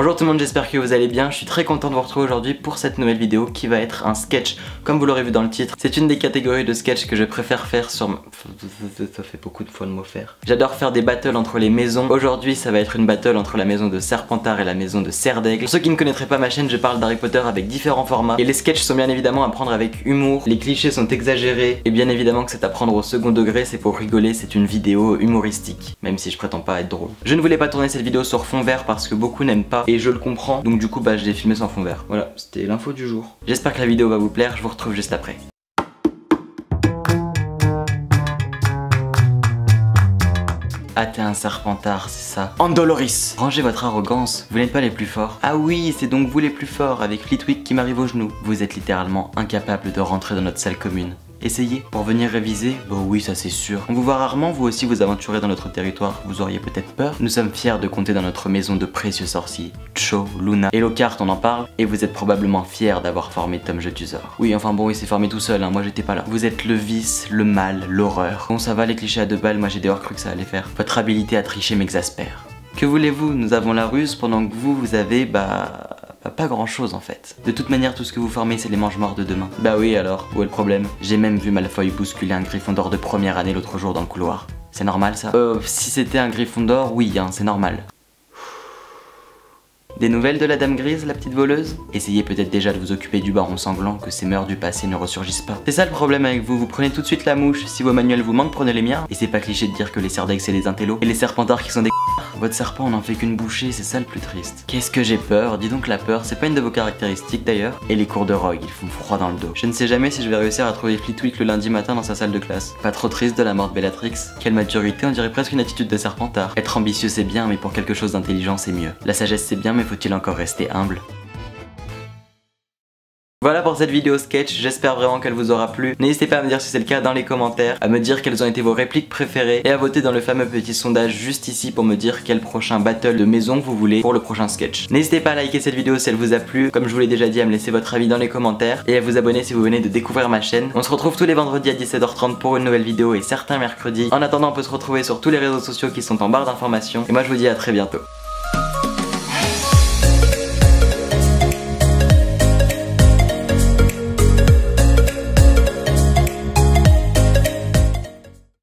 Bonjour tout le monde, j'espère que vous allez bien. Je suis très content de vous retrouver aujourd'hui pour cette nouvelle vidéo qui va être un sketch, comme vous l'aurez vu dans le titre. C'est une des catégories de sketch que je préfère faire sur... Ça fait beaucoup de fois le mot faire. J'adore faire des battles entre les maisons. Aujourd'hui ça va être une battle entre la maison de Serpentard et la maison de Serdaigle. Pour ceux qui ne connaîtraient pas ma chaîne, je parle d'Harry Potter avec différents formats. Et les sketchs sont bien évidemment à prendre avec humour. Les clichés sont exagérés. Et bien évidemment que c'est à prendre au second degré, c'est pour rigoler, c'est une vidéo humoristique. Même si je prétends pas être drôle. Je ne voulais pas tourner cette vidéo sur fond vert parce que beaucoup n'aiment pas. Et je le comprends, donc du coup je l'ai filmé sans fond vert. Voilà, c'était l'info du jour. J'espère que la vidéo va vous plaire, je vous retrouve juste après. Ah t'es un Serpentard, c'est ça. Andoloris, rangez votre arrogance, vous n'êtes pas les plus forts. Ah oui, c'est donc vous les plus forts, avec Flitwick qui m'arrive aux genoux. Vous êtes littéralement incapable de rentrer dans notre salle commune. Essayez pour venir réviser. Bon oui, ça c'est sûr. On vous voit rarement vous aussi vous aventurer dans notre territoire, vous auriez peut-être peur. Nous sommes fiers de compter dans notre maison de précieux sorciers, Cho, Luna et Lockhart, on en parle. Et vous êtes probablement fiers d'avoir formé Tom Jetuzor. Oui, enfin bon, il s'est formé tout seul, hein, moi j'étais pas là. Vous êtes le vice, le mal, l'horreur. Bon ça va les clichés à 2 balles, moi j'ai dehors cru que ça allait faire. Votre habilité à tricher m'exaspère. Que voulez-vous, nous avons la ruse pendant que vous avez pas grand chose en fait. De toute manière tout ce que vous formez c'est les mange-morts de demain. Bah oui alors, où est le problème? J'ai même vu Malfoy bousculer un Gryffondor de première année l'autre jour dans le couloir. C'est normal ça? Si c'était un Gryffondor, oui hein, c'est normal. Des nouvelles de la Dame Grise, la petite voleuse? Essayez peut-être déjà de vous occuper du Baron Sanglant, que ces mœurs du passé ne ressurgissent pas. C'est ça le problème avec vous, vous prenez tout de suite la mouche. Si vos manuels vous manquent, prenez les miens. Et c'est pas cliché de dire que les Serdaigle c'est des intellos. Et les Serpentards qui sont des Votre serpent on n'en fait qu'une bouchée, c'est ça le plus triste. Qu'est-ce que j'ai peur? Dis donc la peur, c'est pas une de vos caractéristiques d'ailleurs. Et les cours de Rogue, ils font froid dans le dos. Je ne sais jamais si je vais réussir à trouver Flitwick le lundi matin dans sa salle de classe. Pas trop triste de la mort de Bellatrix? Quelle maturité, on dirait presque une attitude de Serpentard. Être ambitieux c'est bien, mais pour quelque chose d'intelligent c'est mieux. La sagesse c'est bien, mais faut-il encore rester humble? Voilà pour cette vidéo sketch, j'espère vraiment qu'elle vous aura plu. N'hésitez pas à me dire si c'est le cas dans les commentaires, à me dire quelles ont été vos répliques préférées et à voter dans le fameux petit sondage juste ici pour me dire quel prochain battle de maison vous voulez pour le prochain sketch. N'hésitez pas à liker cette vidéo si elle vous a plu, comme je vous l'ai déjà dit, à me laisser votre avis dans les commentaires et à vous abonner si vous venez de découvrir ma chaîne. On se retrouve tous les vendredis à 17h30 pour une nouvelle vidéo et certains mercredis. En attendant on peut se retrouver sur tous les réseaux sociaux qui sont en barre d'informations et moi je vous dis à très bientôt.